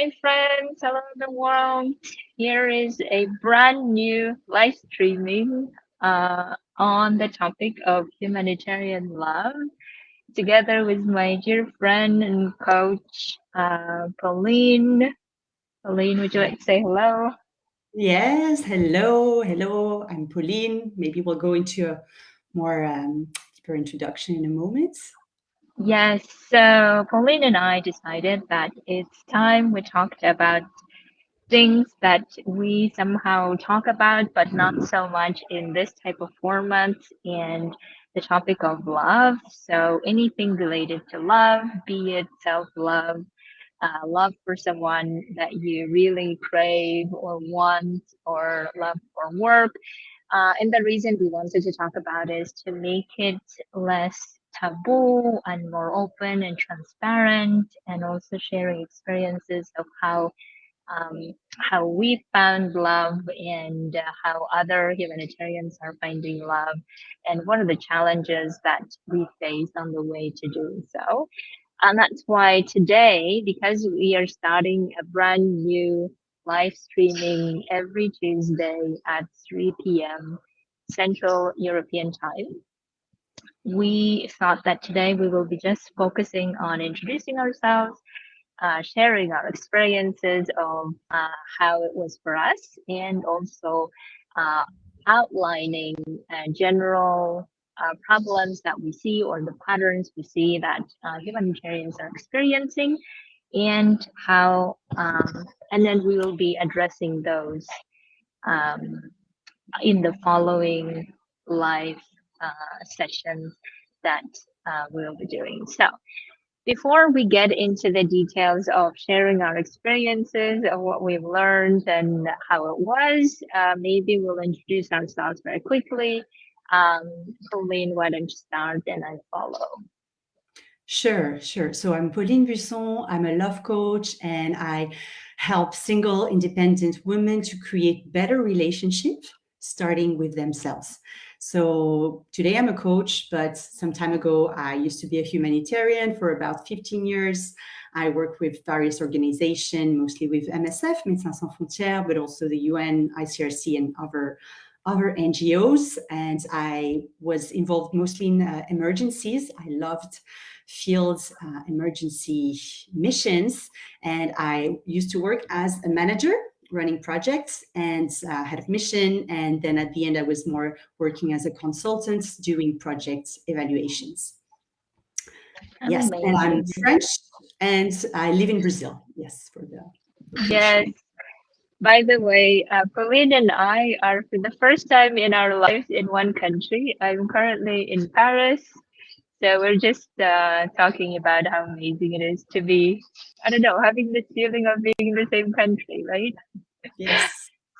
Hi, friends. Hello, the world. Here is a brand new live streaming on the topic of humanitarian love, together with my dear friend and coach, Pauline. Pauline, would you like to say hello? Yes, hello, hello. I'm Pauline. Maybe we'll go into a more deeper introduction in a moment. Yes, so Pauline and I decided that it's time we talked about things that we somehow talk about, but not so much in this type of format, and the topic of love. So anything related to love, be it self-love, love for someone that you really crave or want, or love for work. And the reason we wanted to talk about is to make it less taboo and more open and transparent, and also sharing experiences of um, how we found love, and how other humanitarians are finding love, and what are the challenges that we face on the way to doing so. And that's why today, because we are starting a brand new live streaming every Tuesday at 3 p.m. Central European Time, we thought that today we will be just focusing on introducing ourselves, sharing our experiences of how it was for us, and also uh, outlining general problems that we see, or the patterns we see that humanitarians are experiencing, and how, and then we will be addressing those um, in the following live sessions that we'll be doing. So, before we get into the details of sharing our experiences of what we've learned and how it was, maybe we'll introduce ourselves very quickly. Pauline, why don't you start and I follow? Sure, sure. So I'm Pauline Buisson. I'm a love coach and I help single independent women to create better relationships, starting with themselves. So today I'm a coach, but some time ago I used to be a humanitarian for about 15 years. I work with various organizations, mostly with MSF, Médecins Sans Frontières, but also the UN, ICRC, and other NGOs. And I was involved mostly in emergencies. I loved field emergency missions. And I used to work as a manager running projects and head of mission. And then at the end, I was more working as a consultant doing project evaluations. Yes, and I'm Amazing. French and I live in Brazil. Yes, for the Yes. location. By the way, Pauline and I are for the first time in our lives in one country. I'm currently in Paris. So we're just talking about how amazing it is to be, I don't know, having this feeling of being in the same country, right? Yes.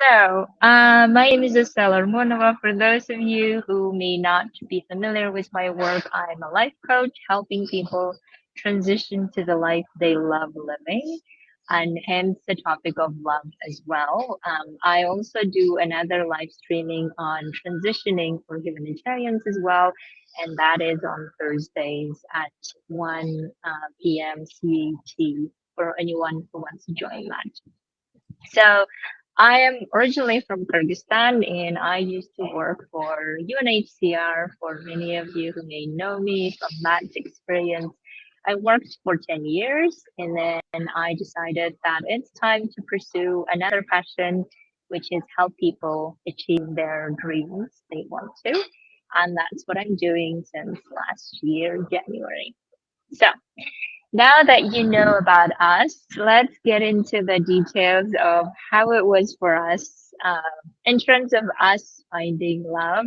So, my name is Estella Monova. For those of you who may not be familiar with my work, I'm a life coach helping people transition to the life they love living, and hence the topic of love as well. I also do another live streaming on transitioning for humanitarians as well, and that is on Thursdays at 1 p.m. CET for anyone who wants to join that. So I am originally from Kyrgyzstan, and I used to work for UNHCR. For many of you who may know me from that experience, I worked for 10 years, and then I decided that it's time to pursue another passion, which is help people achieve their dreams they want to. And that's what I'm doing since last year, January. So, now that you know about us, let's get into the details of how it was for us, in terms of us finding love,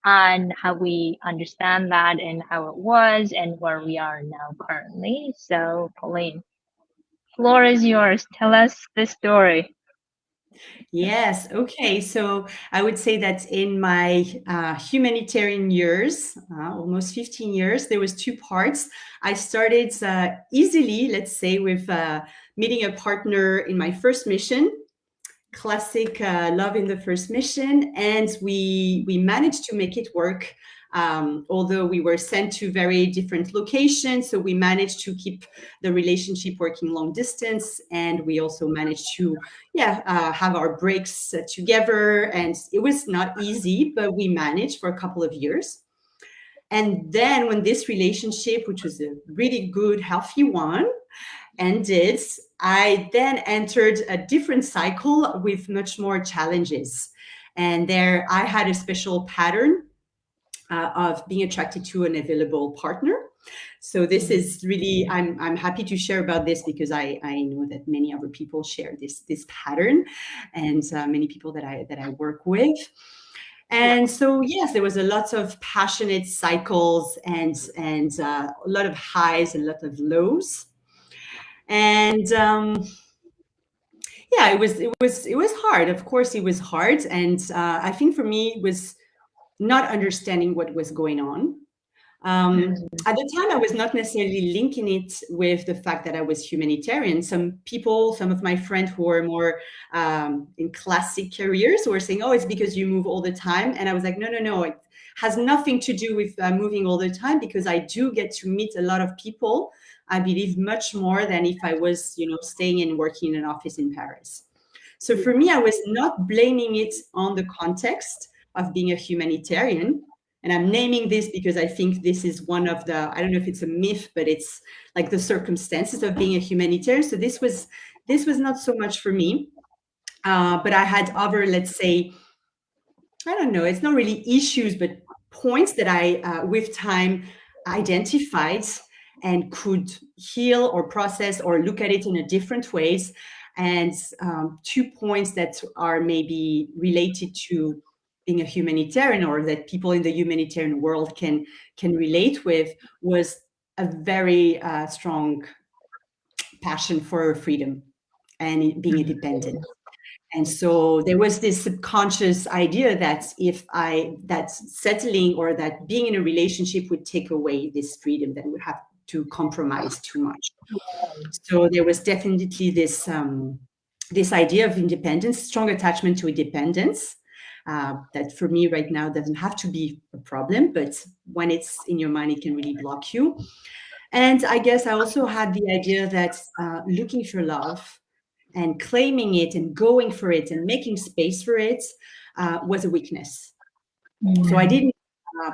and how we understand that, and how it was, and where we are now currently. So, Pauline, floor is yours. Tell us the story. Yes. Okay. So I would say that in my humanitarian years, almost 15 years, there was two parts. I started easily, let's say, with meeting a partner in my first mission, classic love in the first mission, and we managed to make it work Although we were sent to very different locations, so we managed to keep the relationship working long distance, and we also managed to, have our breaks together. And it was not easy, but we managed for a couple of years. And then when this relationship, which was a really good, healthy one, ended, I then entered a different cycle with much more challenges. And there I had a special pattern of being attracted to an available partner. So this is really, I'm happy to share about this because I know that many other people share this pattern, and many people that I work with. And so yes, there was a lot of passionate cycles, and a lot of highs and a lot of lows. And yeah, it was hard. Of course, it was hard, and I think for me it was not understanding what was going on. At the time, I was not necessarily linking it with the fact that I was humanitarian. Some people, some of my friends who were more in classic careers were saying, "Oh, it's because you move all the time." And I was like, "No, no, no. It has nothing to do with moving all the time, because I do get to meet a lot of people. I believe much more than if I was, staying and working in an office in Paris." So for me, I was not blaming it on the context of being a humanitarian. And I'm naming this because I think this is one of the, I don't know if it's a myth, but it's like the circumstances of being a humanitarian. So this was not so much for me. But I had other, let's say, I don't know, it's not really issues, but points that I, with time, identified and could heal or process or look at it in a different ways. And 2 points that are maybe related to being a humanitarian, or that people in the humanitarian world can relate with, was a very strong passion for freedom and being independent. And so there was this subconscious idea that that settling or that being in a relationship would take away this freedom, that would have to compromise too much. So there was definitely this idea of independence, strong attachment to independence. That for me right now doesn't have to be a problem, but when it's in your mind, it can really block you. And I guess I also had the idea that looking for love and claiming it and going for it and making space for it was a weakness. So I didn't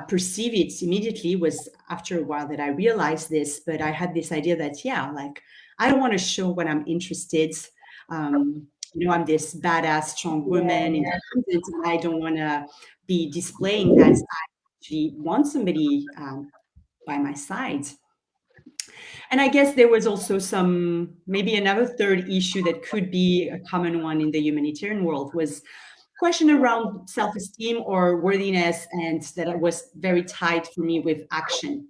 perceive it immediately. It was after a while that I realized this, but I had this idea that, like, I don't want to show when I'm interested. I'm this badass, strong woman, independent, and I don't want to be displaying that I actually want somebody by my side. And I guess there was also maybe another third issue that could be a common one in the humanitarian world, was question around self-esteem or worthiness, and that was very tied for me with action,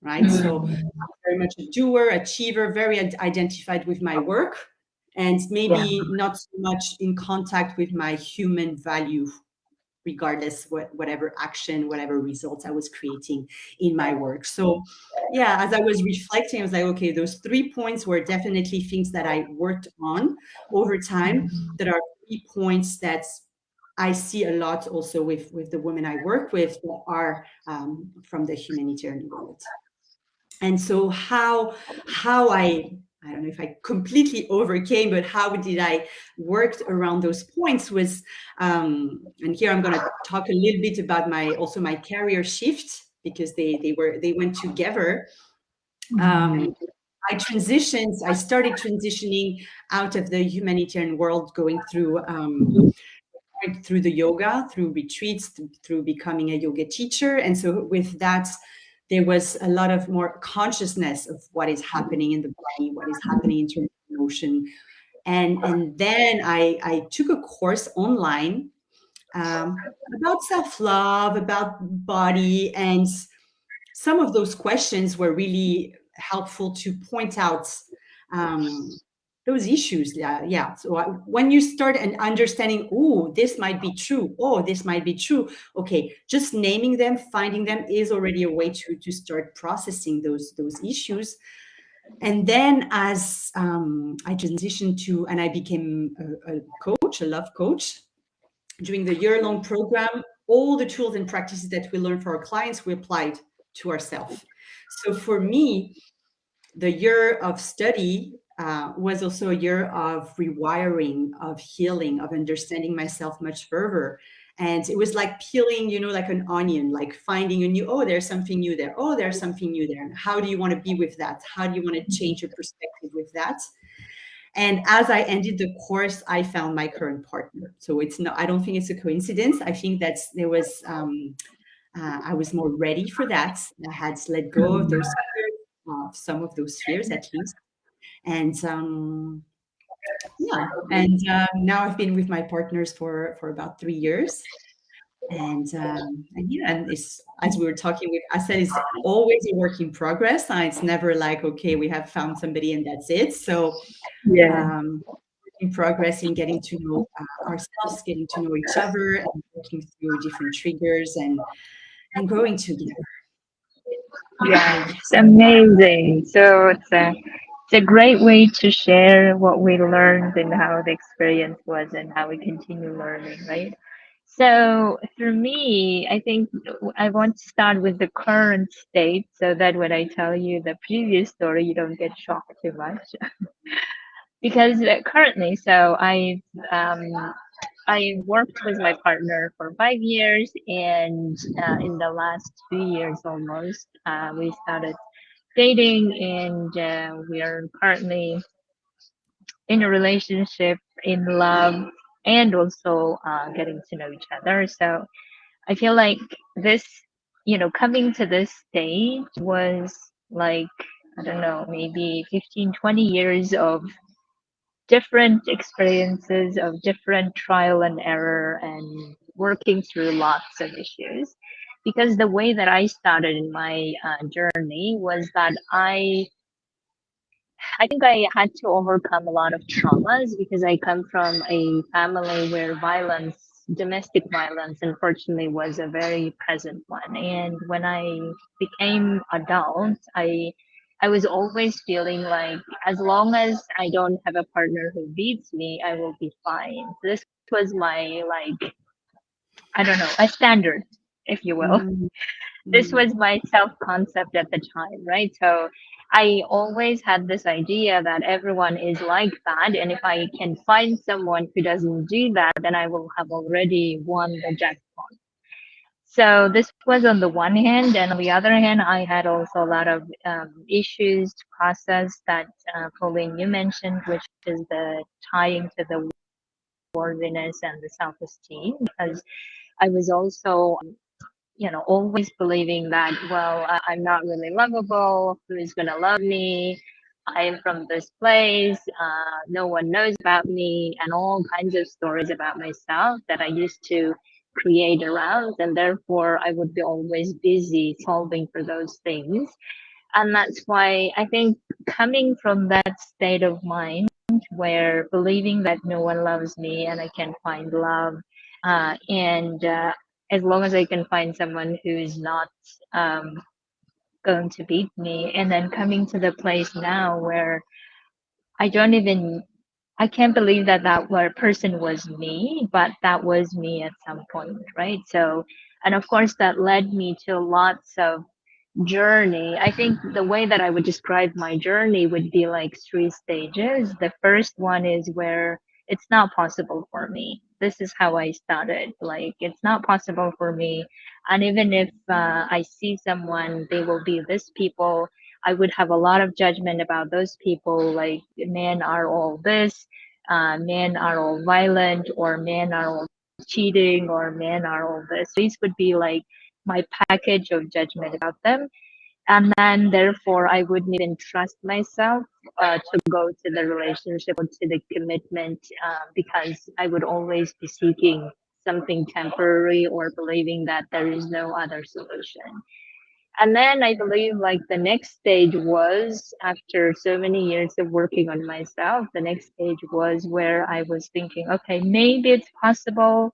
right? So I'm very much a doer, achiever, very identified with my work, and maybe not so much in contact with my human value, regardless whatever action, whatever results I was creating in my work. So yeah, as I was reflecting, I was like, okay, those 3 points were definitely things that I worked on over time, that are 3 points that I see a lot also with the women I work with that are from the humanitarian world. And so how I don't know if I completely overcame, but how did I work around those points was, and here I'm going to talk a little bit about my career shift, because they went together. I started transitioning out of the humanitarian world, going through the yoga, through retreats, through becoming a yoga teacher. And so with that, there was a lot of more consciousness of what is happening in the body, what is happening in terms of emotion. And then I took a course online about self-love, about body, and some of those questions were really helpful to point out those issues. So when you start and understanding, oh, this might be true, oh, this might be true, okay, just naming them, finding them is already a way to start processing those issues. And then as I transitioned and I became a coach, a love coach, during the year-long program, all the tools and practices that we learn for our clients, we applied to ourselves. So for me, the year of study was also a year of rewiring, of healing, of understanding myself much further. And it was like peeling, like an onion, like finding a new, oh, there's something new there. Oh, there's something new there. And how do you want to be with that? How do you want to change your perspective with that? And as I ended the course, I found my current partner. So it's not, I don't think it's a coincidence. I think that there was, I was more ready for that. I had let go of those fears, of some of those fears at least. And yeah, and now I've been with my partners for about 3 years. And yeah, and it's, as we were talking with, I said, it's always a work in progress. It's never like, okay, we have found somebody and that's it. So Yeah. um, in progress in getting to know ourselves, getting to know each other, and working through different triggers and growing together. So Yeah, yeah. it's amazing. So it's a great way to share what we learned and how the experience was and how we continue learning, right? So for me, I think I want to start with the current state so that when I tell you the previous story, you don't get shocked too much. Because currently, so I worked with my partner for 5 years, and in the last 2 years almost, we started dating, and we are currently in a relationship, in love, and also getting to know each other. So I feel like this, coming to this stage was like, I don't know, maybe 15, 20 years of different experiences, of different trial and error, and working through lots of issues. Because the way that I started in my journey was that I think I had to overcome a lot of traumas because I come from a family where domestic violence, unfortunately, was a very present one. And when I became adult, I was always feeling like as long as I don't have a partner who beats me, I will be fine. This was my like, I don't know, a standard, if you will. Mm, This mm, was my self concept at the time, right? So I always had this idea that everyone is like that. And if I can find someone who doesn't do that, then I will have already won the jackpot. So this was on the one hand. And on the other hand, I had also a lot of issues to process that, Pauline, you mentioned, which is the tying to the worthiness and the self esteem, because I was also always believing that, well, I'm not really lovable. Who's going to love me? I am from this place. No one knows about me, and all kinds of stories about myself that I used to create around. And therefore, I would be always busy solving for those things. And that's why I think coming from that state of mind where believing that no one loves me and I can find love, and as long as I can find someone who's not um, going to beat me, and then coming to the place now where I don't even I can't believe that person was me, but that was me at some point, right? So, and of course, that led me to lots of journey. I think the way that I would describe my journey would be like three stages. The first one is where it's not possible for me. This is how I started. Like, it's not possible for me. And even if I see someone, they will be this people. I would have a lot of judgment about those people. Like, men are all this, men are all violent, or men are all cheating, or men are all this. These would be like my package of judgment about them. And then, therefore, I wouldn't even trust myself to go to the relationship or to the commitment because I would always be seeking something temporary or believing that there is no other solution. And then I believe like the next stage was after so many years of working on myself, the next stage was where I was thinking, okay, maybe it's possible,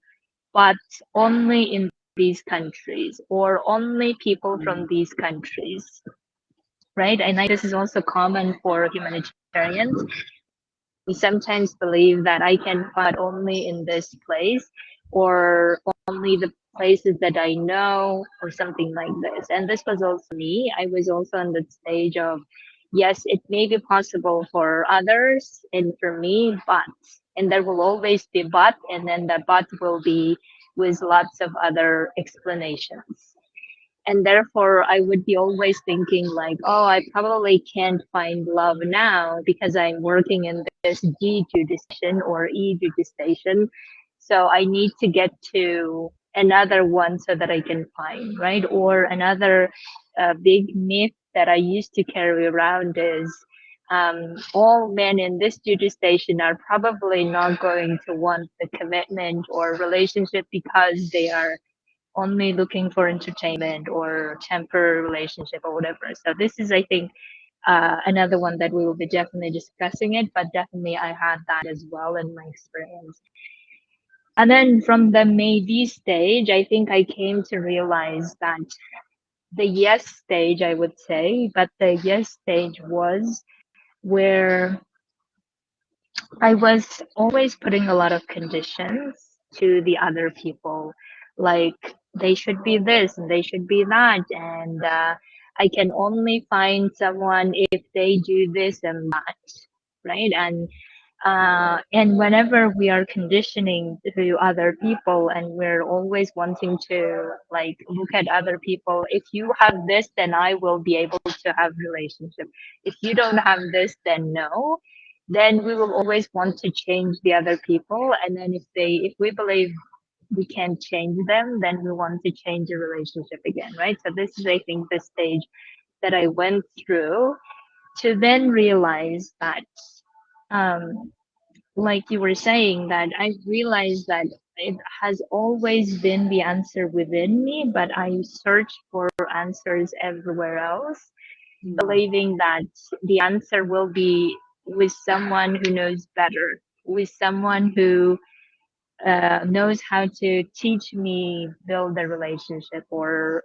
but only in these countries or only people from mm, these countries, right? And I this is also common for humanitarians. We sometimes believe that I can find only in this place or only the places that I know or something like this. And this was also me. I was also on that stage of, yes, it may be possible for others and for me, but, and there will always be but, and then the but will be with lots of other explanations. And therefore I would be always thinking like, oh, I probably can't find love now because I'm working in this D duty station or E duty station, so I need to get to another one so that I can find, right? Or another big myth that I used to carry around is, all men in this duty station are probably not going to want the commitment or relationship because they are only looking for entertainment or temporary relationship or whatever. So this is, I think, another one that we will be definitely discussing it, but definitely I had that as well in my experience. And then from the maybe stage, I think I came to realize that the yes stage, I would say, but the yes stage was where I was always putting a lot of conditions to the other people, like they should be this and they should be that, and I can only find someone if they do this and that, right? And whenever we are conditioning to other people and we're always wanting to like look at other people, if you have this, then I will be able to have relationship. If you don't have this, then no. Then we will always want to change the other people. And then if we believe we can change them, then we want to change the relationship again, right? So this is, I think, the stage that I went through to then realize that, um, like you were saying, that I realized that it has always been the answer within me, but I search for answers everywhere else, Mm. believing that the answer will be with someone who knows better, with someone who knows how to teach me build a relationship, or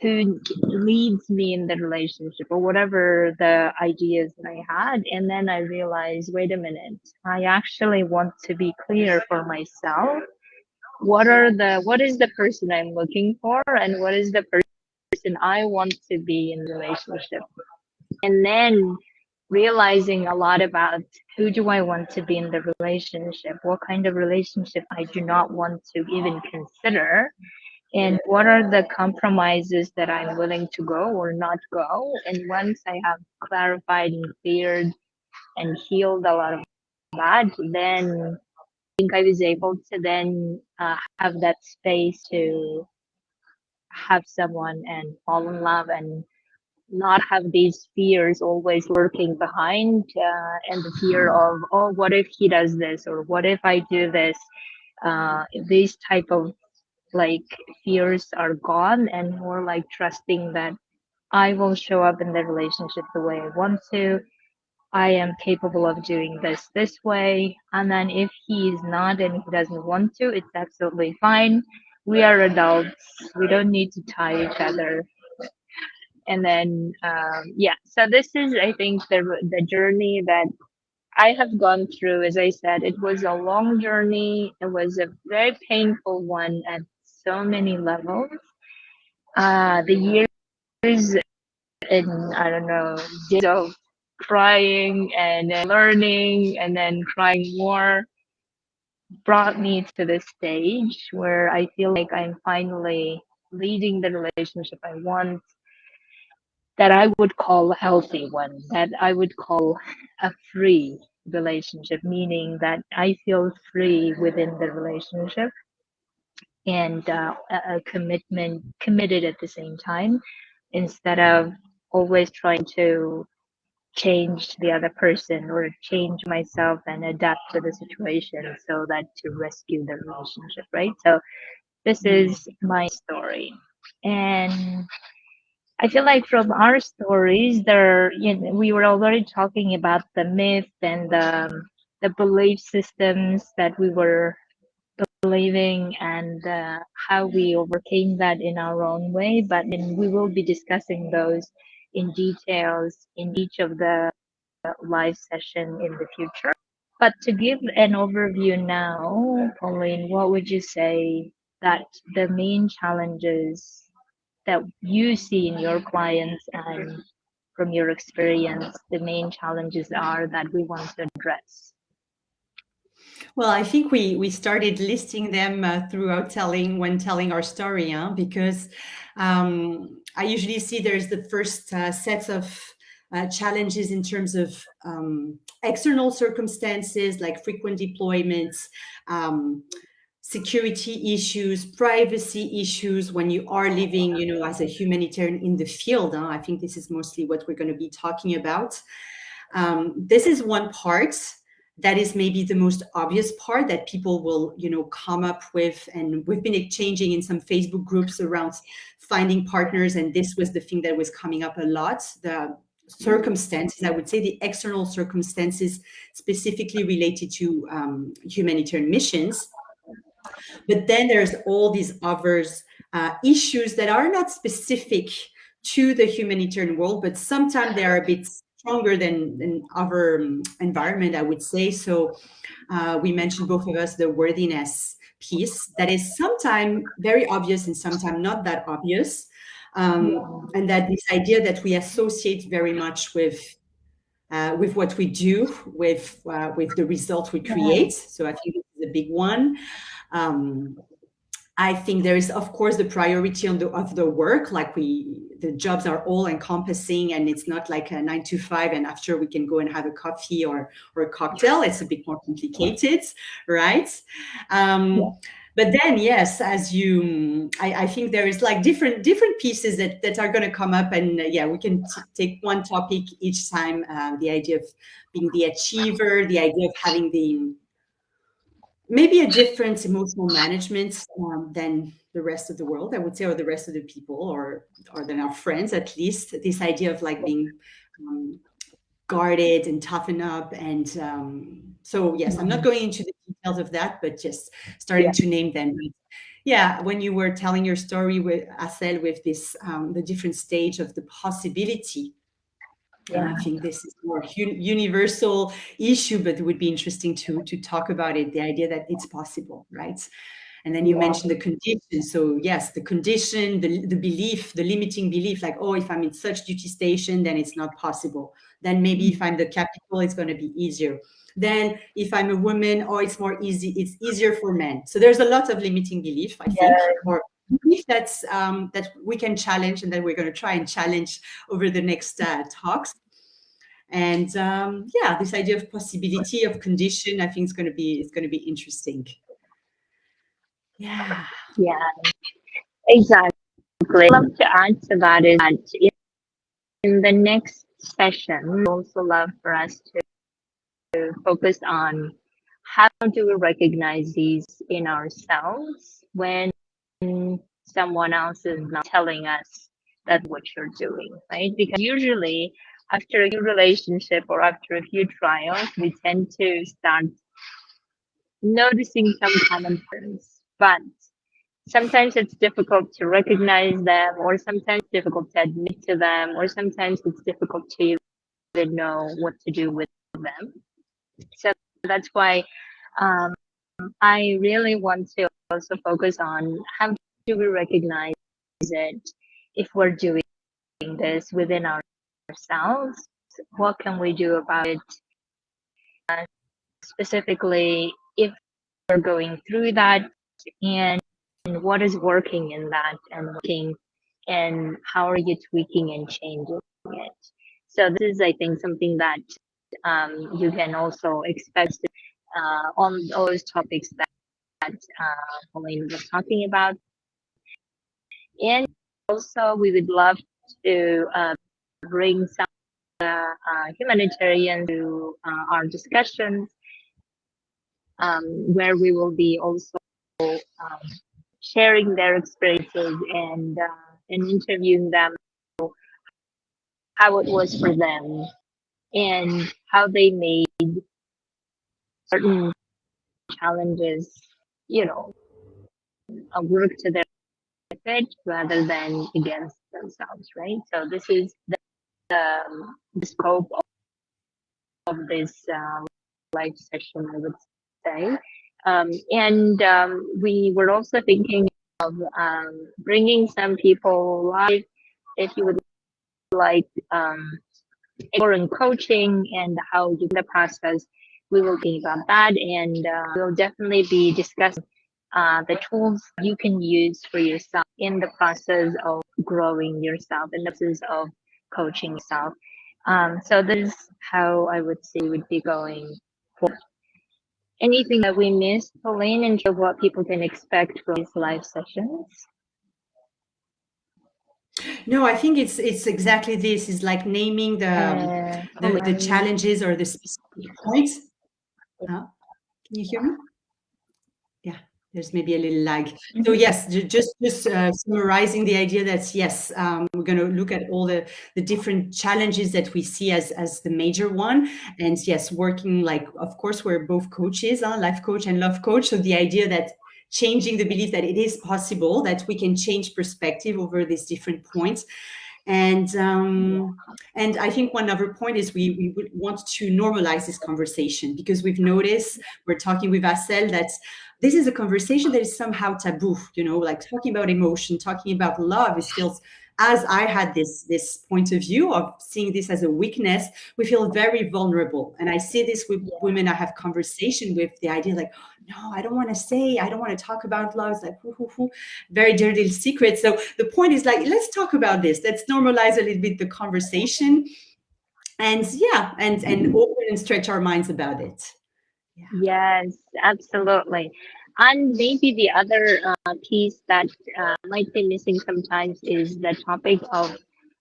who leads me in the relationship, or whatever the ideas that I had. And then I realized, wait a minute, I actually want to be clear for myself. What is the person I'm looking for, and what is the person I want to be in relationship? And then realizing a lot about who do I want to be in the relationship, what kind of relationship I do not want to even consider, and what are the compromises that I'm willing to go or not go. And once I have clarified and cleared and healed a lot of that, then I think I was able to then have that space to have someone and fall in love and not have these fears always lurking behind, and the fear of, oh, what if he does this, or what if I do this. These type of like fears are gone, and more like trusting that I will show up in the relationship the way I want to. I am capable of doing this way, and then if he is not and he doesn't want to, it's absolutely fine. We are adults, we don't need to tie each other. And then yeah, so this is, I think, the journey that I have gone through. As I said, it was a long journey, it was a very painful one at so many levels. The years in, I don't know, days of crying and then learning and then crying more brought me to this stage where I feel like I'm finally leading the relationship I want, that I would call a healthy one, that I would call a free relationship, meaning that I feel free within the relationship, and a commitment, committed at the same time, instead of always trying to change the other person or change myself and adapt to the situation so that to rescue the relationship, right? So this Mm. is my story. And I feel like from our stories, there, we were already talking about the myth and the belief systems that we were believing, and how we overcame that in our own way. But then we will be discussing those in details in each of the live session in the future. But to give an overview now, Pauline, what would you say that the main challenges that you see in your clients and from your experience, the main challenges are that we want to address? Well, I think we started listing them throughout telling our story, huh? Because I usually see there's the first sets of challenges in terms of external circumstances like frequent deployments, um, security issues, privacy issues when you are living, as a humanitarian in the field. Huh? I think this is mostly what we're going to be talking about. This is one part that is maybe the most obvious part that people will, come up with. And we've been exchanging in some Facebook groups around finding partners. And this was the thing that was coming up a lot. The circumstances, I would say the external circumstances specifically related to humanitarian missions. But then there's all these others issues that are not specific to the humanitarian world, but sometimes they are a bit stronger than other environment, I would say. So we mentioned, both of us, the worthiness piece that is sometimes very obvious and sometimes not that obvious. And that this idea that we associate very much with what we do, with the result we Yeah, create. So I think this is a big one. Um, I think there is, of course, the priority of the work. Like the jobs are all encompassing, and it's not like a 9 to 5, and after we can go and have a coffee or a cocktail. It's a bit more complicated, right? yeah, Um, but then, yes, I think there is like different pieces that are going to come up, and yeah, we can take one topic each time. The idea of being the achiever, the idea of having the maybe a different emotional management than the rest of the world, I would say, or the rest of the people, or than our friends, at least. This idea of like being um, guarded and toughen up, and so yes, I'm not going into the details of that, but just starting yeah, to name them. But yeah, when you were telling your story with Asel, with this the different stage of the possibility, yeah, I think this is more universal issue, but it would be interesting to talk about it. The idea that it's possible, right? And then you yeah, mentioned the condition. So yes, the condition, the belief, the limiting belief, like, oh, if I'm in such duty station, then it's not possible. Then maybe if I'm the capital, it's going to be easier. Then if I'm a woman, oh, it's more easy. It's easier for men. So there's a lot of limiting belief, I think, yeah, or belief that we can challenge, and that we're going to try and challenge over the next talks. And yeah, this idea of possibility of condition, I think it's going to be interesting. Yeah. yeah, exactly. I'd love to add to that is that in the next session, we also love for us to focus on how do we recognize these in ourselves when someone else is not telling us that what you're doing, right? Because usually after a few relationship or after a few trials, we tend to start noticing some common patterns. But sometimes it's difficult to recognize them, or sometimes it's difficult to admit to them, or sometimes it's difficult to even know what to do with them. So that's why um, I really want to also focus on how do we recognize it if we're doing this within ourselves. What can we do about it? Specifically, if we're going through that, and what is working in that and working, and how are you tweaking and changing it? So this is, I think, something that you can also expect on those topics that Pauline was talking about. And also, we would love to bring some humanitarians to our discussions, where we will be also um, sharing their experiences and interviewing them how it was for them and how they made certain challenges, you know, work to their benefit rather than against themselves, right? So this is the scope of this live session, I would say. And we were also thinking of bringing some people live if you would like explore in coaching and how you the process. We will be about that, and we'll definitely be discussing the tools you can use for yourself in the process of growing yourself, in the process of coaching yourself. So this is how I would say would be going forward. Anything that we missed, Pauline, in terms of what people can expect from these live sessions? No, I think it's exactly this. Is like naming the Pauline. challenges or the specific points. Huh? Can you hear me? Yeah, there's maybe a little lag. So Mhm. yes, just summarizing the idea that yes, we're going to look at all the different challenges that we see as the major one, and yes, working like of course we're both coaches, life coach and love coach. So the idea that changing the belief that it is possible that we can change perspective over these different points. And I think one other point is we would want to normalize this conversation because we've noticed we're talking with Asel that this is a conversation that is somehow taboo, like talking about emotion, talking about love. It feels, as I had this point of view of seeing this as a weakness, we feel very vulnerable. And I see this with women I have conversation with, the idea like, no, I don't want to talk about love. It's like, very dirty little secret. So the point is like, let's talk about this. Let's normalize a little bit the conversation and yeah, and open and stretch our minds about it. Yeah. Yes, absolutely. And maybe the other piece that might be missing sometimes is the topic of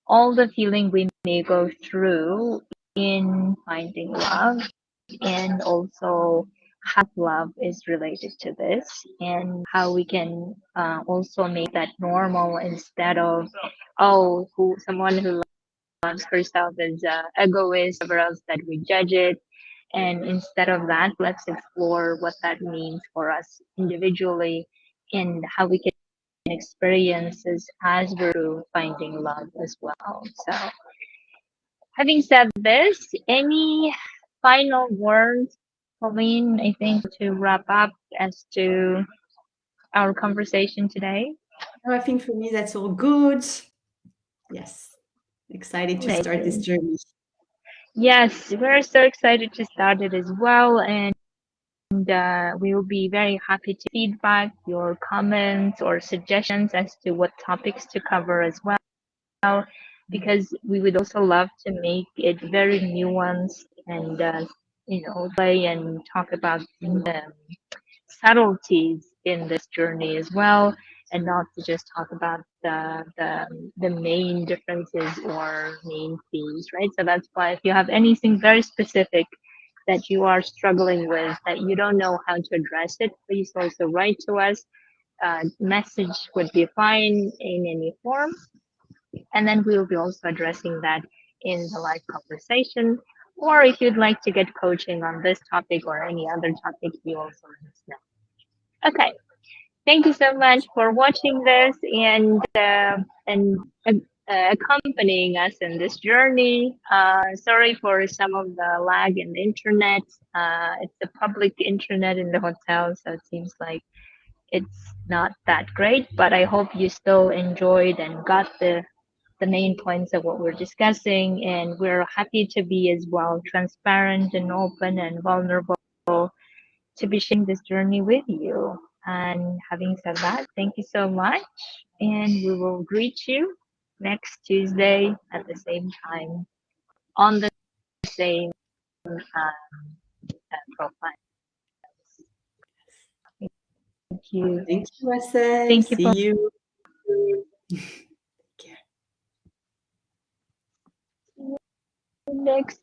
all the feeling we may go through in finding love, and also how love is related to this, and how we can also make that normal instead of, oh, someone who loves herself is egoist, whatever else, that we judge it. And instead of that, let's explore what that means for us individually and how we can experience this as we're finding love as well. So, having said this, any final words, Pauline, I think, to wrap up as to our conversation today? I think for me, that's all good. Yes. Excited to start this Amazing. journey. Yes, we're so excited to start it as well. And we will be very happy to feedback your comments or suggestions as to what topics to cover as well, because we would also love to make it very nuanced and play and talk about the subtleties in this journey as well, and not to just talk about the main differences or main themes, right? So that's why if you have anything very specific that you are struggling with, that you don't know how to address it, please also write to us. Message would be fine in any form, and then we will be also addressing that in the live conversation. Or if you'd like to get coaching on this topic or any other topic, you also let us know. Okay, thank you so much for watching this and accompanying us in this journey. Sorry for some of the lag in the internet. It's a public internet in the hotel, so it seems like it's not that great. But I hope you still enjoyed and got the main points of what we're discussing. And we're happy to be as well transparent and open and vulnerable to be sharing this journey with you. And having said that, thank you so much. And we will greet you next Tuesday at the same time on the same profile. Thank you. Thank you, Asel. Thank you See for you. next